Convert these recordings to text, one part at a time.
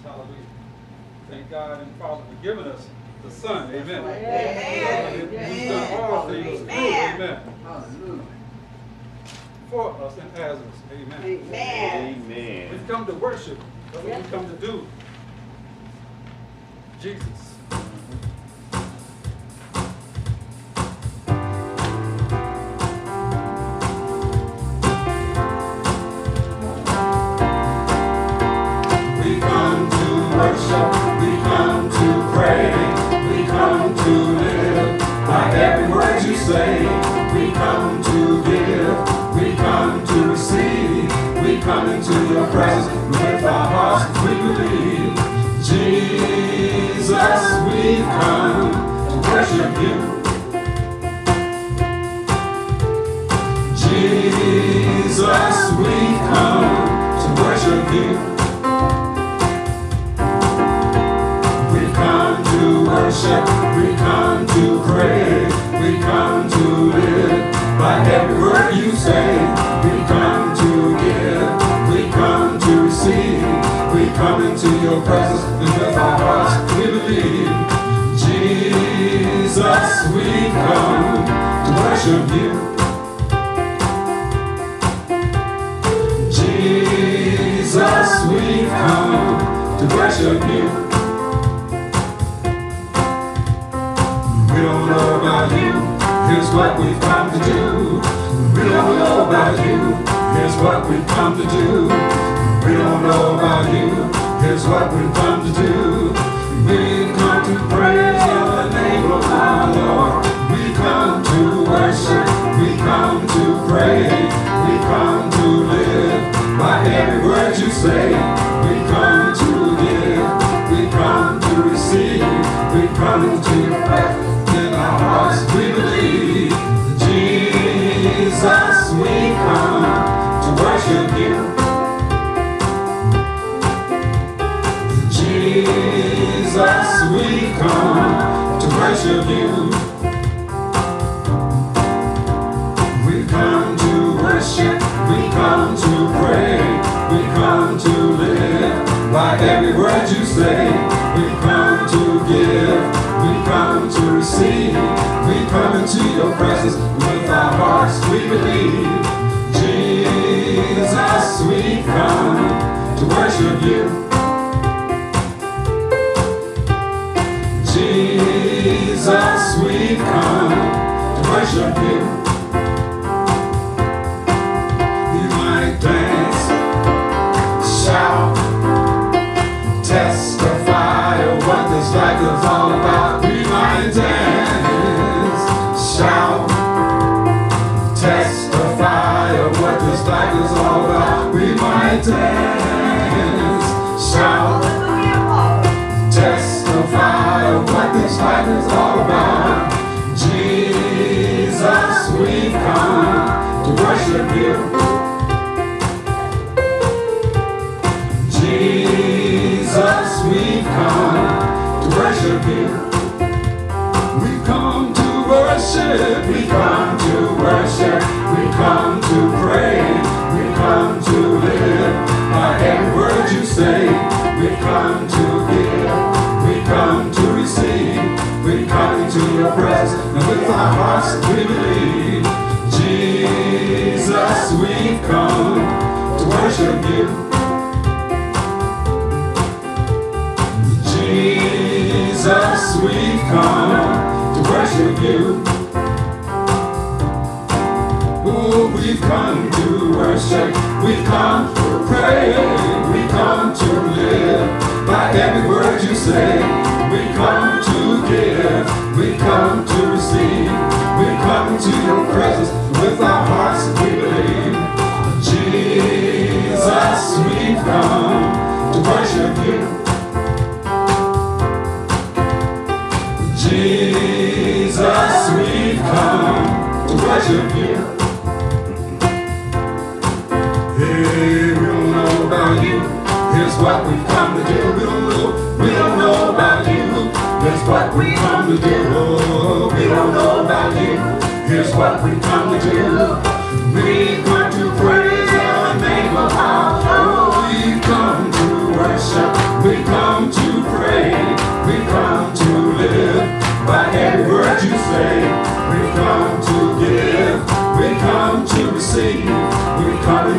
Hallelujah. Thank God and Father for giving us the Son. Amen. Amen. He's done all things through. Amen. Hallelujah. For us and as us. Amen. Amen. We've come to worship. That's what we've come to do. Jesus. We come to worship, we come to pray, we come to live by every word you say. We come to give, we come to receive, we come into your presence with our hearts we believe. Jesus, we come to worship you. Jesus, we come to worship you. We come to worship, we come to pray, we come to live by every word you say. We come to give, we come to receive, we come into your presence and with our hearts we believe. Jesus, we come to worship you. Jesus, we come to worship you. We don't know about you, here's what we've come to do. We don't know about you, here's what we've come to do. We don't know about you, here's what we've come to do. We've come to praise the name of our Lord. We come to worship, we come to pray, we come to live by every word you say. We come to give, we come to receive, we come into your presence. In our hearts we believe. Jesus, we come to worship you. Jesus, we come to worship you. We come to worship, we come to pray, we come to live by every word you say. We come to give, we come to receive, we come into your presence with our hearts we believe. Jesus, we come to worship you. Jesus, we come to worship you. We might dance, shout, testify of what this life is all about. We might dance, shout, testify of what this life is all about. We might dance, shout, testify of what this life is all about. Jesus, we come to worship you. Jesus, we come to worship you. We come to worship, we come to worship, we come to pray, we come to live by every word you say. We come to give, we come to receive, we come into your presence, and with our hearts we believe. Jesus, we come to worship you. Jesus, we've come to worship you. Oh, we've come to worship, we've come to pray, we come to live by every word you say. We come to give, we come to receive, we come into your presence with our hearts we believe. Jesus, we've come to worship you. Jesus, we've come to worship you. Hey, we don't know about you, here's what we've come to do. We don't know about you, here's what we've come to do. Oh, we don't know about you, here's what we've come to do. We've come to praise the name of our Lord. We've come to worship, we've come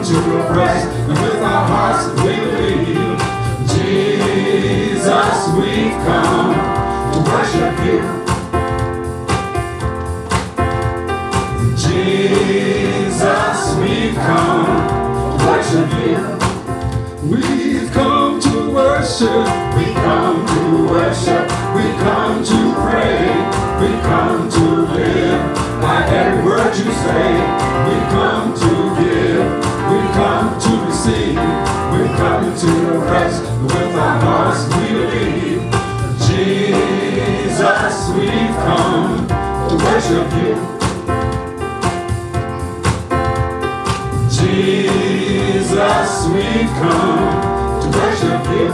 to your presence, and with our hearts we believe. Jesus, we've come to worship you. Jesus, we've come to worship you. We've come to worship, we come to worship, we come to pray, we come to live by every word you say. We come to give, we come to receive, we come into your presence with our hearts we believe. Jesus, we've come to worship you. Jesus, we've come to worship you.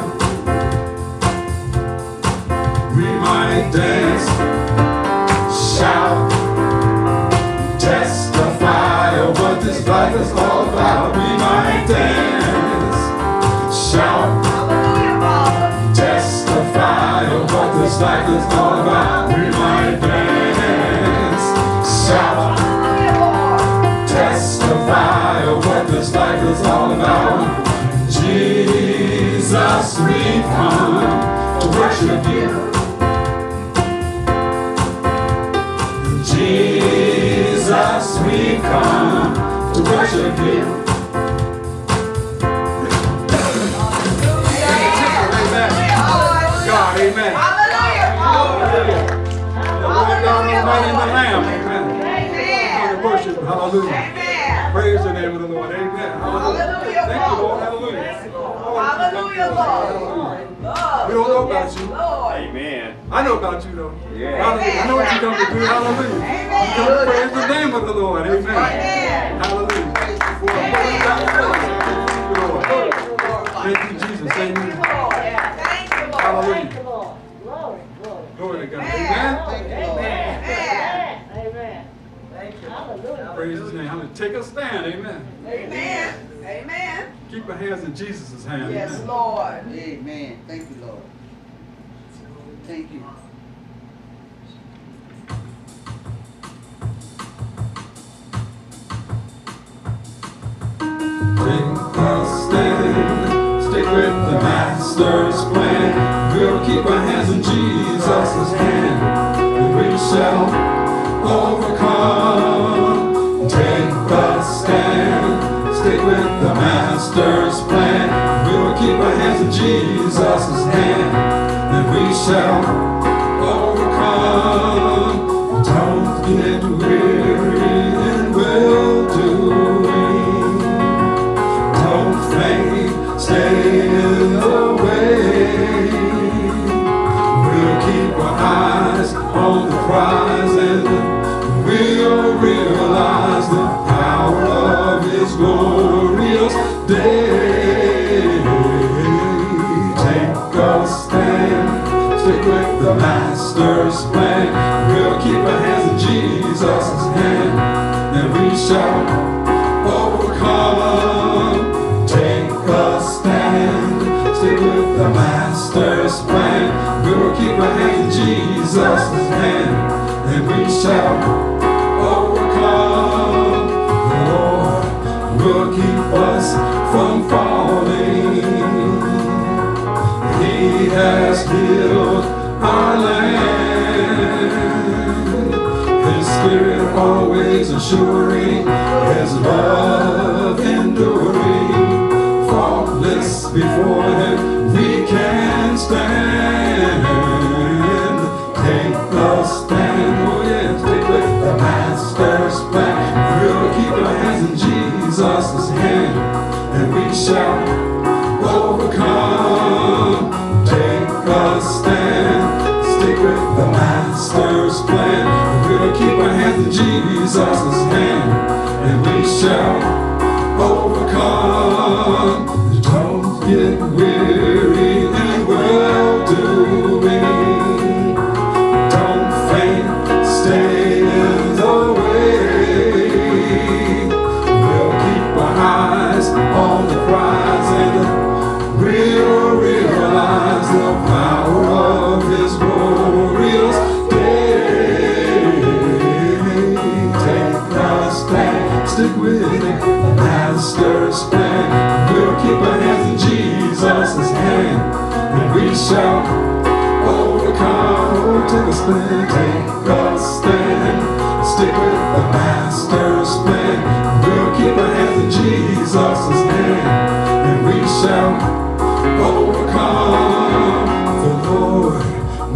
We might dance, shout, testify of what this life is all about. We might dance, shout, testify of what this life is all about. We might dance, shout, testify of what this life is all about. Jesus, we've come to worship you. Jesus, we've come to worship you. God, amen. Hallelujah. Lord God Almighty and the Lamb, amen. Worship, hallelujah. Praise the name of the Lord, amen. Hallelujah. Thank you, Lord, hallelujah. Hallelujah, Lord. We don't know about you. Amen. I know about you, though. Yeah. Hallelujah. I know what you come to do, hallelujah. You come to praise the name of the Lord, amen. Hallelujah. Thank you, Jesus, amen. Hallelujah. Glory to God, amen. Praise his name. Hallelujah. Take a stand. Amen. Amen. Amen. Keep your hands in Jesus' hand. Yes, Amen. Lord. Amen. Thank you, Lord. Thank you. Take a stand, stick with the master's plan. We'll keep our hands in Jesus' hand, and we shall overcome. Take a stand, stick with the master's plan. We'll keep our hands in Jesus' hand, and we shall overcome. Don't get weary in well-doing. Don't faint, stay in the way. We'll keep our eyes on the prize, and we'll realize the power of his glorious day. Take a stand, stick with the master's plan. We'll keep our hands in Jesus' hand, and we shall overcome. Take a stand, stick with the master's plan. We'll keep our hands in Jesus' hand, and we shall overcome. The Lord will keep us from falling. He has healed our land. His Spirit always assuring, his love enduring. Faultless before him we can stand. Take a stand, oh yes, stick with the master's plan. We'll keep our hands in Jesus' hand, and we shall overcome. Take a stand, stick with the master's plan. We'll keep our hands in Jesus' hand, and we shall overcome. Don't get weary in well-doing. Don't faint, stay in the way. We'll keep our eyes on the prize, and we'll realize the power of his glorious day. Take a stand, stick with the master's shall overcome. Oh, take a stand, take a stand. Stick with the master's plan. We'll keep our hands in Jesus' hand, and we shall overcome. The Lord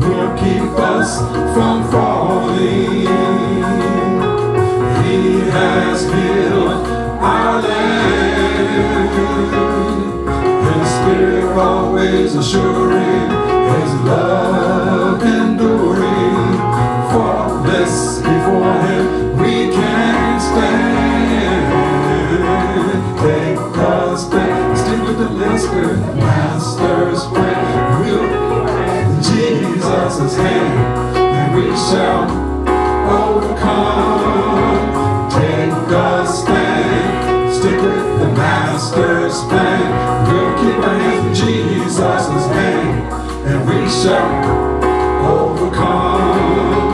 will keep us from falling. He has healed our land. His Spirit always assuring, His love enduring. Faultless before Him we can stand. Take us back, stick with the master's plan. We'll Jesus' hand, and we shall overcome. Take a stand, stick with the master's plan. We'll keep our hands in Jesus' hand, and we shall overcome.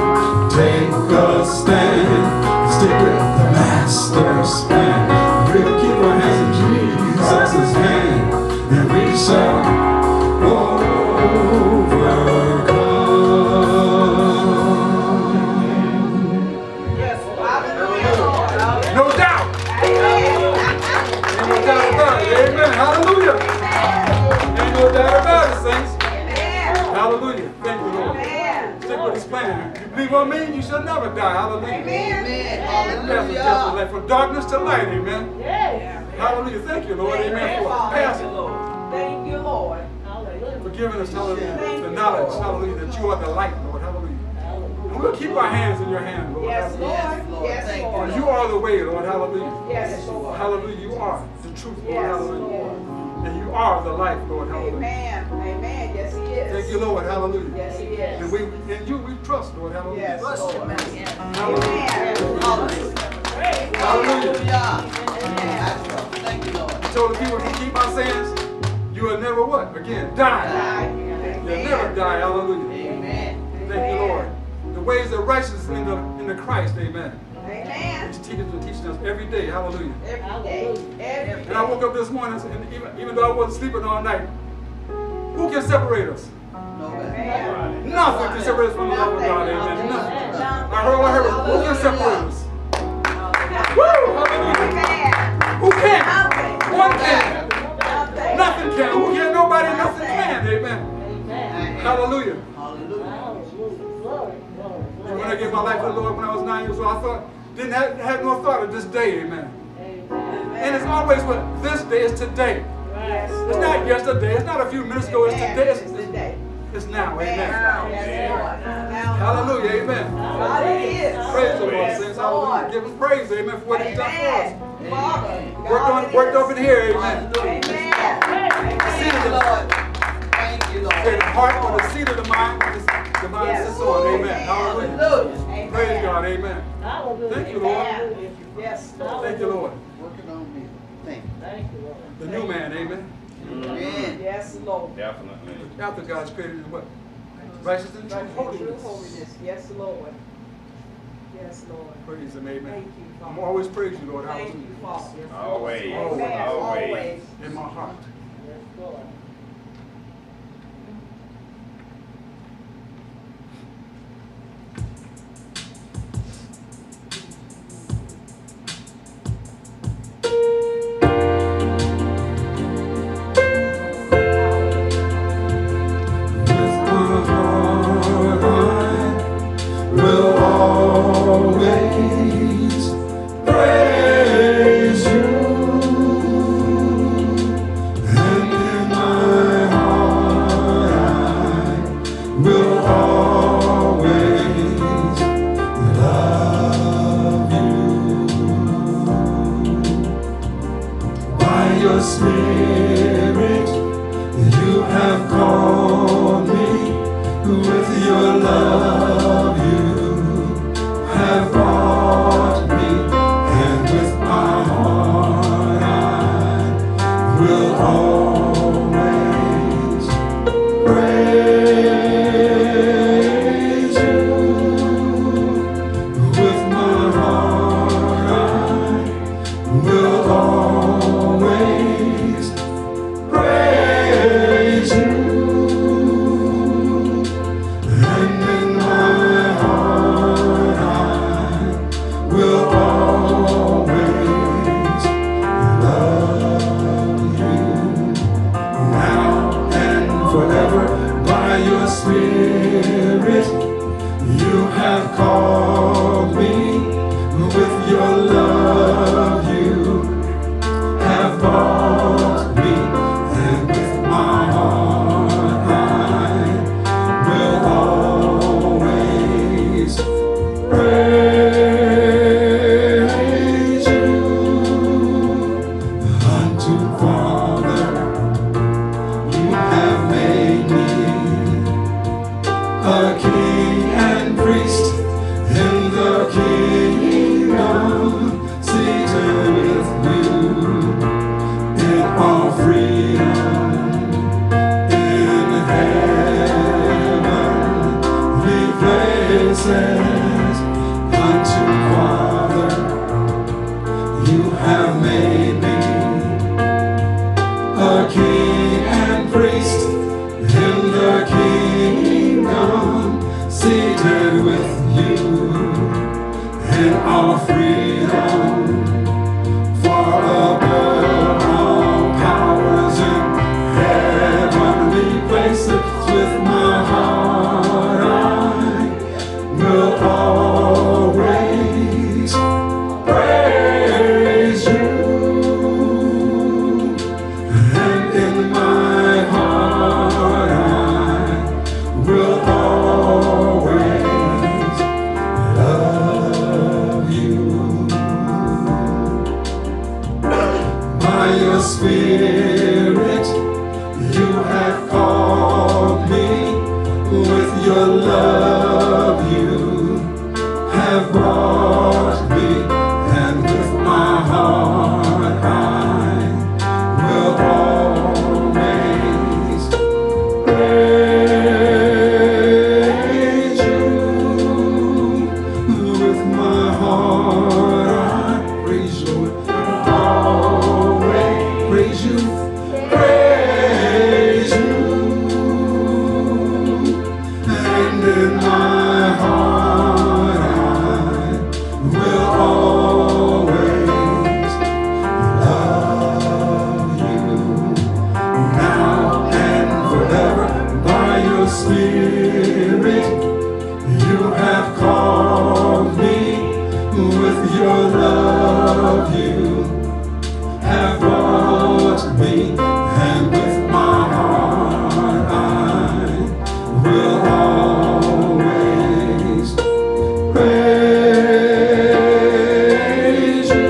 Take a stand, stick with the master's plan. We'll keep our hands in Jesus' hand, and we shall overcome. No doubt. Ain't no doubt about it. Amen. Hallelujah. Ain't no doubt about it, saints. Hallelujah. Thank you, Lord. Stick with His plan. You believe on me, you shall never die. Hallelujah. Hallelujah. From darkness to light. Amen. Hallelujah. Thank you, Lord. Amen. For passing. Thank you, Lord. For giving us, hallelujah, the knowledge, hallelujah, that you are the light, Lord. Hallelujah. And we'll keep our hands in your hand, Lord. Yes, Lord. Yes, For Lord. you are the way, Lord. Hallelujah. Yes, Lord. Hallelujah. You are the truth, Lord. Yes, Hallelujah. Lord. And you are the life, Lord. Hallelujah. Amen. Amen. Yes, He is. Thank you, Lord. Hallelujah. Yes, He is. And in you we trust, Lord. Hallelujah. Yes, Lord. Hallelujah. Hallelujah. Thank you, Lord. He told the people, if you keep my sayings, you will never what? Again, die. You'll never die. Hallelujah. Amen. Thank you, Lord. The ways of righteousness in the Christ. Amen. Amen. He's teaching us every day. Hallelujah. Every day. Every And I woke up this morning, and even though I wasn't sleeping all night, who can separate us? Amen. Nothing can separate us from the love of God. Amen. Nothing. I heard, who can separate us? Woo! Hallelujah. Amen. Who can? Nothing. One can. Nothing. Nothing can. Who can? Nobody, nothing can. Amen. Hallelujah. When I gave my life to the Lord when I was 9 years old, I thought, didn't have no thought of this day. Amen. And it's always what this day is today. It's not yesterday. It's not a few minutes ago. It's today. It's today. It's now. Amen. Yes, Lord. Now. Hallelujah. Amen. God is. Praise the Lord, saints. Hallelujah. Give Him praise. Amen. For what He's done for us. Father. Worked up in here. Amen. Amen. Seated in the Lord. Thank you, Lord. the heart or the seat of the mind. The mind sits on. Amen. Hallelujah. Hallelujah. Praise God. Amen. Thank you, Lord. Yes, Lord. Thank you, Lord. Working on me. Thank you. The new man. Amen. Amen. Yes, Lord. Definitely. After God's created in what? Righteousness and truth. True Holiness. holiness. Yes, Lord. Yes, Lord. Praise Him. Amen. Thank you, I'm Father. always praise you, Lord. Thank Hallelujah. you, Father. Always. Amen. Always. In my heart. Spirit, you have called me with your love. You have brought me, and with my heart I will always praise you. With my heart I will always praise you. forever. By your Spirit, you have called me. With your love, you have bought me. And with my heart, I will always praise you. Unto Father, you have made me a king and priest in the kingdom, seated with you in all freedom in heavenly places. Unto Father, you have made me a king and priest in the kingdom, seated with you in all freedom. For above all powers in heavenly places, with my heart I will always praise you. And in my heart I will always love you. By your Spirit, you have called me. With your love, you have brought me. And with my heart, I will always praise you. With my heart, I praise you. Always praise you. Praise you. And in my heart, I will always love you. Now and forever, by your Spirit, you have called me. With your love, you have brought me. And with my heart, I will always praise you.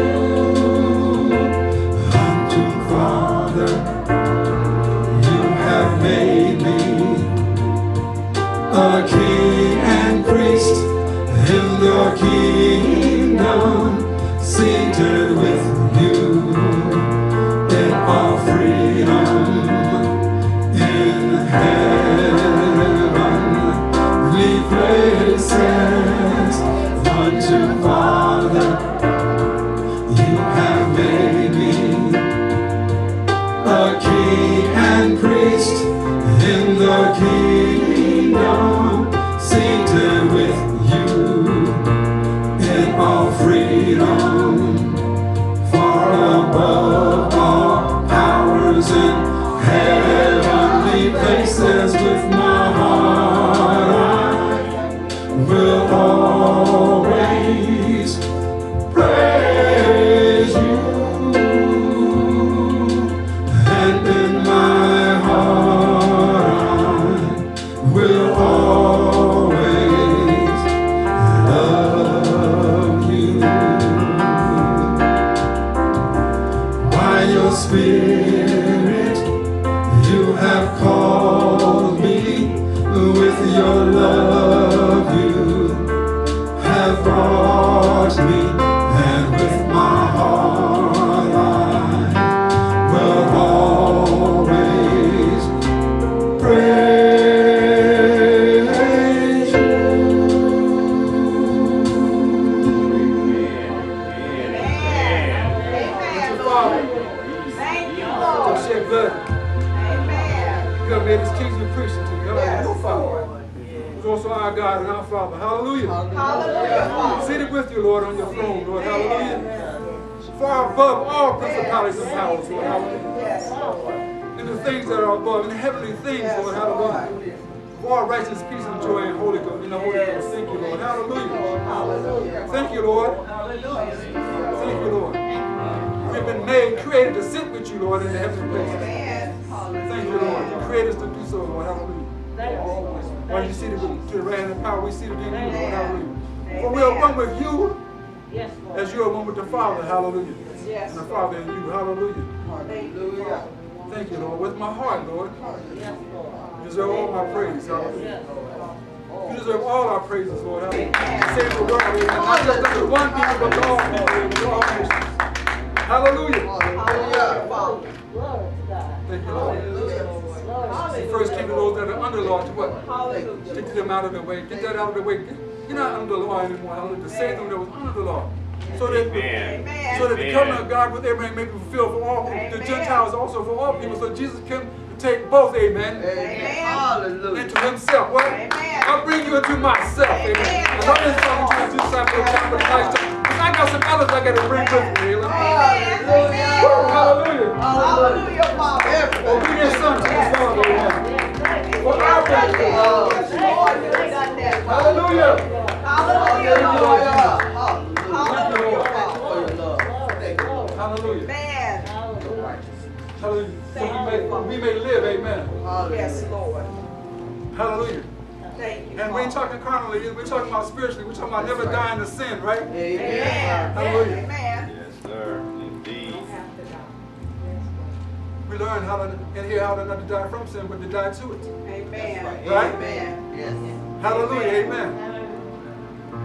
Unto Father, you have made me a king and priest in the kingdom, seated with you in all freedom in heavenly places. Unto Father, you have made me a king and priest in the kingdom, seated with you in all freedom. Far above all powers in heavenly places, with my heart I will always praise you. And in my heart I will always love you. By your Spirit, you have called me. With your love, you have brought me. And with my heart, I will always praise you. Shed blood. You're going to be in this kingdom preaching to you. Your Father. Who's also our God and our Father. Hallelujah. Hallelujah. Seated with you, Lord, on your throne, Lord. Hallelujah. Far above all principalities and powers, Lord. Hallelujah. Yes, Lord. In the things that are above, in the heavenly things, Lord, hallelujah. For all righteousness, peace, and joy in Holy Ghost. Thank you, Lord. Hallelujah. Thank you, Lord. Thank you, Lord. We've been made, created to sit with you, Lord, in the heavenly places. Thank you, Lord. You created us to do so, Lord. Hallelujah. While you see to the right hand of power, we see to be in you, Lord. Hallelujah. For we are one with you as you are one with the Father. Hallelujah. And the Father in you. Hallelujah. Hallelujah. Thank you, Lord. With my heart, Lord. You deserve all my praise. Hallelujah. You deserve all our praises, Lord. Hallelujah. Save the world, amen. Not just to one people, but to all people, amen. To all nations. Hallelujah. Hallelujah. Thank you, Lord. He first came to those that are under the law to what? Get them out of the way. Get that out of the way. You're not under the law anymore. Hallelujah. To save them that was under the law. So that the covenant of God with Abraham may be fulfilled for all, the Gentiles also for all people. So Jesus came to take both, amen, into himself. What? I'll bring you into myself, amen. And I'm just talking to the disciples of God, but I got some others I got to bring with me. Hallelujah. Hallelujah, Father. Obedient son to the Father, amen. For our benefit. Hallelujah. Hallelujah. Hallelujah. Hallelujah. So we may live, amen. Yes, Lord. Hallelujah. Thank you. And we ain't talking carnally, we're talking about spiritually. We're talking about never dying to sin, right? Amen. Hallelujah. Amen. Yes, sir. Indeed. We learn how to, and hear how to not to die from sin, but to die to it. Amen. Right? Amen. Yes. Hallelujah. Amen.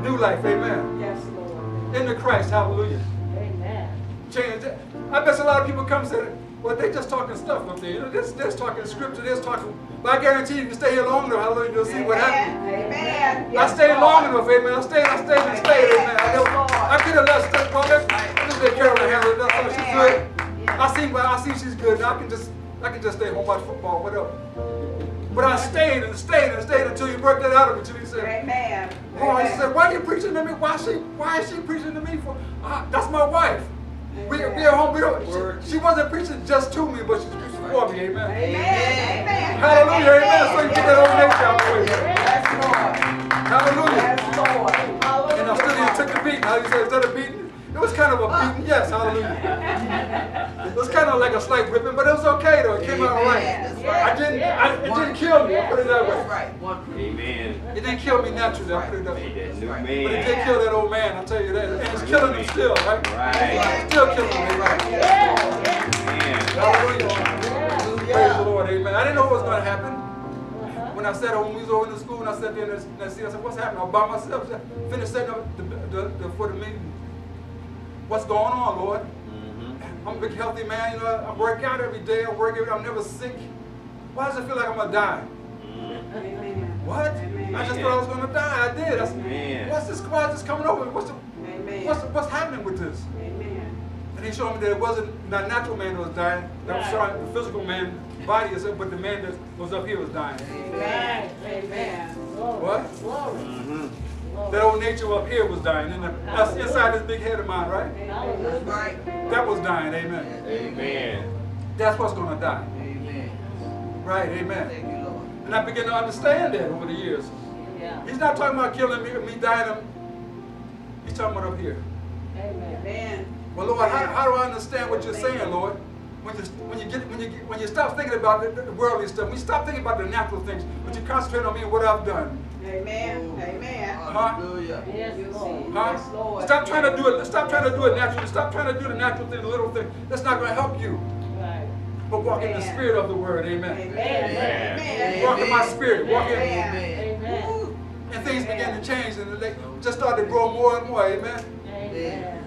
New life. Amen. Yes, Lord. In the Christ. Hallelujah. Amen. Change it. I bet a lot of people come and say, well, they just talking stuff up there. You know, this talking scripture, this talking. But I guarantee you can stay here long enough, hallelujah, you'll see what happens. Amen. I stayed long enough, amen. I stayed, amen. I could have left stuff. Well, let's let Carolyn handle it. That's all. She's good. I see she's good. I can just stay home, watch football, whatever. But I stayed until you worked that out of me. Until you said, Amen. oh, he said, why are you preaching to me? Why is she preaching to me for? That's my wife. We are home. She wasn't preaching just to me, but she's preaching for me. Amen. Amen. Hallelujah. Amen. So you get that old nature out of the way. Yes, Lord. Hallelujah. Yes, Lord. And I still took the beating. How you say, instead of beating? It was kind of a beating. Yes. Hallelujah. It was kind of like a slight whipping, but it was okay though. It came out all right. It didn't kill me. I put it that way. Amen. It didn't kill me naturally. I put it that way. Made that new But it man. did kill that old man, I'll tell you that. And it's killing him still, right? Right. It's still killing him, right? Amen. Hallelujah. Praise the Lord, amen. I didn't know what was going to happen. When I sat when we was over in the school and I sat there and I said, what's happening? I'm by myself. I finished setting up for the meeting. What's going on, Lord? I'm a big healthy man, you know, I work out every day, I'm never sick. Why does it feel like I'm going to die? Amen. What? I just thought I was going to die. I did. Why is this coming over? What's happening with this? Amen. And he showed me that it wasn't the natural man that was dying. That was showing the physical man body is up, but the man that was up here was dying. Amen. Amen. What? That old nature up here was dying. And that's inside this big head of mine, right? Right. That was dying. Amen. Amen. That's what's going to die. Amen. Right. Amen. Thank you, Lord. And I began to understand that over the years. He's not talking about killing me dying. He's talking about up here. Amen. Well, Lord, how do I understand what you're saying, Lord? When you stop thinking about the worldly stuff, when you stop thinking about the natural things, when you concentrate on me and what I've done. Amen. Amen. Hallelujah. Yes, Lord. Huh? Yes, Lord. Stop trying to do it. Stop trying to do it naturally. Stop trying to do the natural thing, the little thing. That's not going to help you. Right. But walk in the Amen. spirit of the word. Amen. Amen. Amen. Walk in my spirit. Walk in. Amen. Amen. And things begin to change and they just start to grow more and more. Amen. Amen.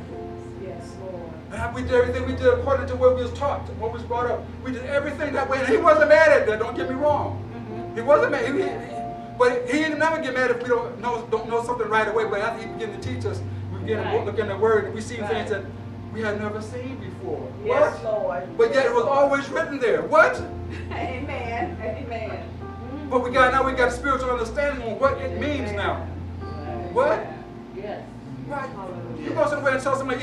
Yes, Lord. And we did everything we did according to what we was taught, what was brought up. We did everything that way. And he wasn't mad at that. Don't get me wrong. He wasn't mad. But he didn't never get mad if we don't know something right away. But after he began to teach us, we began to look in the word and we see things that we had never seen before. Yes, What? Lord. But yet it was always written there. What? Amen. Amen. But we got spiritual understanding on what it means now. What? Yes. Right. You go somewhere and tell somebody,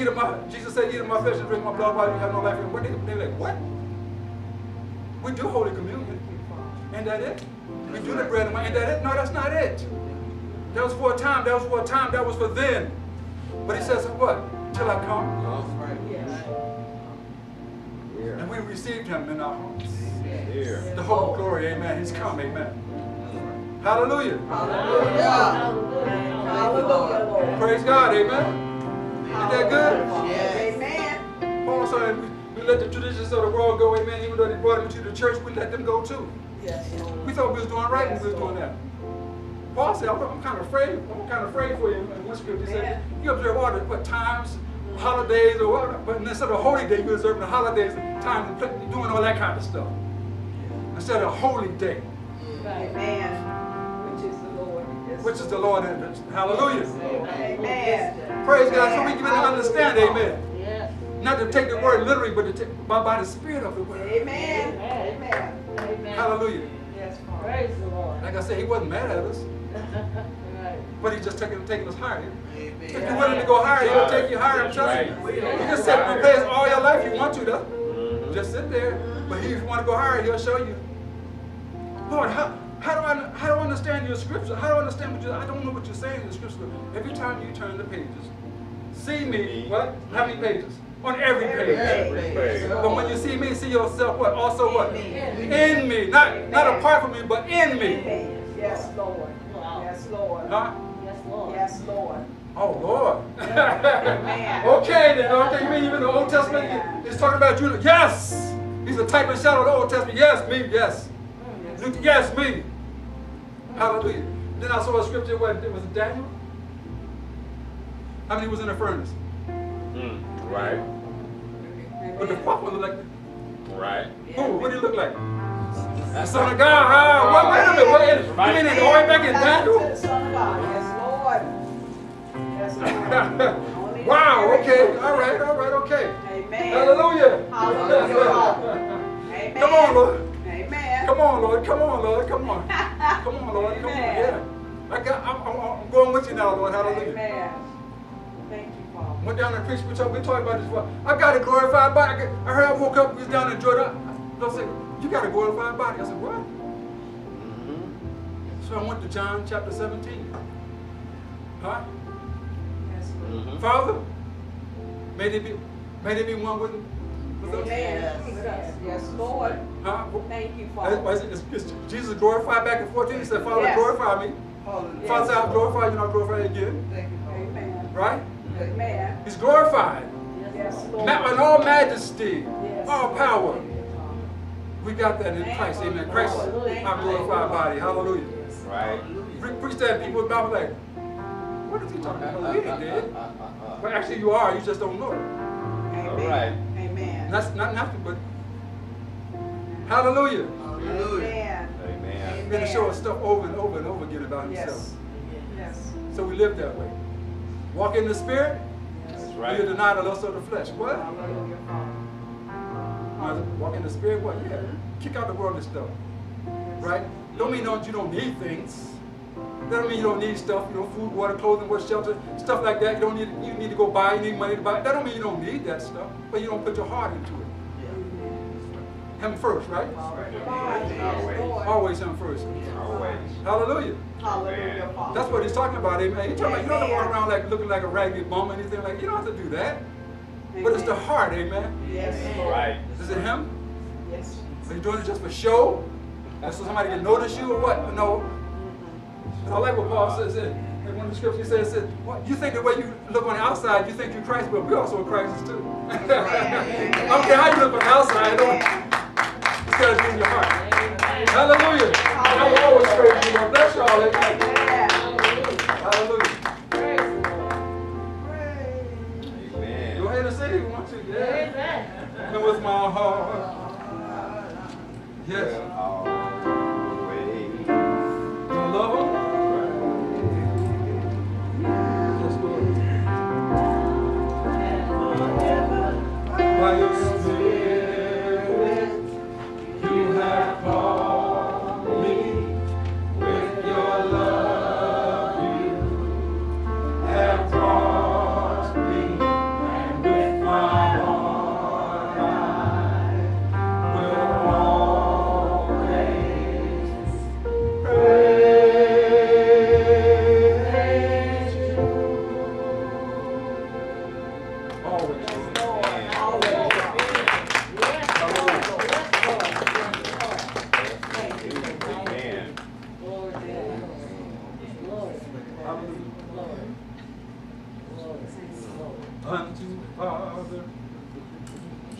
Jesus said, eat of my flesh and drink my blood while you have no life. What? They're like, what? We do Holy Communion. Ain't that it? We do the bread and wine. Ain't that it? No, that's not it. That was for a time. That was for a time. That was for then. But he says, what? Till I come. And we received him in our homes. Here. The hope of glory, amen. He's come, amen. Hallelujah. Hallelujah. Praise God, amen. Isn't that good? Amen. Paul said we let the traditions of the world go, amen. Even though they brought them to the church, we let them go too. Yes, Lord. We thought we was doing right when we was doing that. Paul said, I'm kind of afraid. I'm kind of afraid for you. In one scripture, he said, you observe all the times, holidays, or whatever, but instead of holy day, you observe the holidays, times, and doing all that kind of stuff. Instead of holy day. Amen. Which is the Lord. Yes. Which is the Lord. Hallelujah. Amen. Praise God. So we can understand, amen. Not to take the word literally, but to take by the spirit of the word. Amen. Amen. Hallelujah. Yes, Father. Praise the Lord. Like I said, he wasn't mad at us, Right. but he's just taking us higher. If Amen. you're willing to go higher, he'll take you higher. I'm telling you. You can sit in one place all your life if you want to, though. Just sit there. But if you want to go higher, he'll show you. Lord, how do I understand your scripture? How do I understand what I don't know what you're saying in the scripture. Every time you turn the pages, see me, what? How many pages? On every page. Every page. But when you see me, see yourself what? Also what? In me. Not apart from me, but in me. Yes, Lord. Wow. Yes, Lord. Huh? Yes, Lord. Yes, Lord. Oh, Lord. Amen. Okay, then. Okay, you mean even the Old Testament is talking about Judah? Yes. He's a type and shadow of the Old Testament. Yes, me. Yes. Yes, me. Hallelujah. Then I saw a scripture where it was Daniel. How many was in the furnace? Right. But the prophet looked like, Right. who? What did he look like? The Son of God. Wait a minute. You mean it all the way back in Daniel? To the Son of God. Yes, Lord. Yes, Lord. Only Wow, the okay. Spirit. All right, okay. Amen. Hallelujah. Hallelujah. Amen. Come on, Lord. Amen. Come on, Lord. Come on, Lord. Come on. Come on, Lord. Come on. Yeah. I'm going with you now, Lord. Hallelujah. Amen. Thank you, Father. Went down and preached. We talked about this before. I got a glorified body. I heard I woke up. We was down in Jordan. They'll say, you got a glorified body. I said, what? So I went to John chapter 17. Huh? Yes, Lord. Father, may they be one with us. Amen. Yes, Lord. Huh? Thank you, Father. Is Jesus glorified back in 14? He said, Father, Yes. glorify me. Hallelujah. Father said, I'll glorify you and I'll glorify you again. Thank you, Father. Amen. Right? Amen. He's glorified. Yes, Lord. In all majesty, Yes. all power. Thank you, Father. We got that in Christ. Amen. Christ, our glorified body. Hallelujah. Right. Preach that in people's mouth like, what is he talking about? We ain't dead. But actually you are. You just don't know it. Amen. All right. Amen. And that's not nothing, but hallelujah. Hallelujah. Amen. Amen. He's going to show us stuff over and over and over again about himself. Yes. Yes. So we live that way. Walk in the spirit, That's you right. deny the lust of the flesh. What? Hallelujah, Father. Walk in the spirit, what? Yeah. Kick out the worldly stuff. Right? Don't mean you don't need things. That don't mean you don't need stuff, food, water, clothing, what, shelter, stuff like that. You need to go buy, you need money to buy. That don't mean you don't need that stuff, but you don't put your heart into it. Him first, right? Always him first. Always. Hallelujah. Hallelujah, Father. That's what he's talking about, amen. He's talking about, you don't walk around like looking like a raggedy bum or anything like that. You don't have to do that. But it's the heart, amen. Yes, Lord. Right. Is it him? Yes. Are you doing it just for show? Or so somebody can notice you or what? No. I like what Paul says in one of the scriptures. He says, what, you think the way you look on the outside, you think you're Christ, but we're also Christ too. I don't care how you look on the outside, it's got to be in your heart. Hallelujah. I will always praise you, Lord. Bless y'all. Amen. Hallelujah. Praise the Lord. Amen. Go ahead and sing if you want to. Yeah. Amen. And with my heart. Yes. Always. You love him? Yes, Lord. By your spirit, you have called me with your love.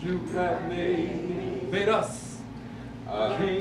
You have made us A king